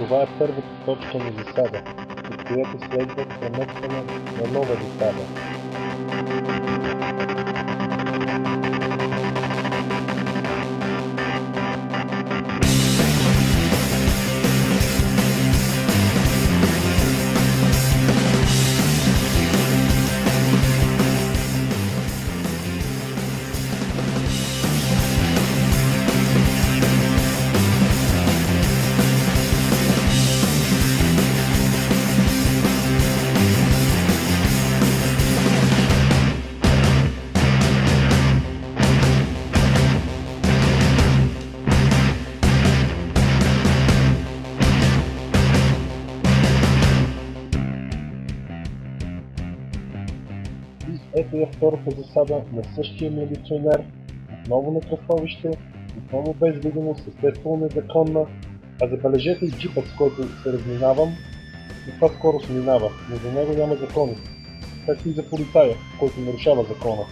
Това е първата точка на засада, от която следва преместване на нова засада. Ето я втората засада на същия милиционер, отново на кръстовище, отново без видимост, естествено незаконна, а забележете и джипът, с който се разминавам, каква скорост минава, но за него няма закони, както и за полицая, който нарушава закона.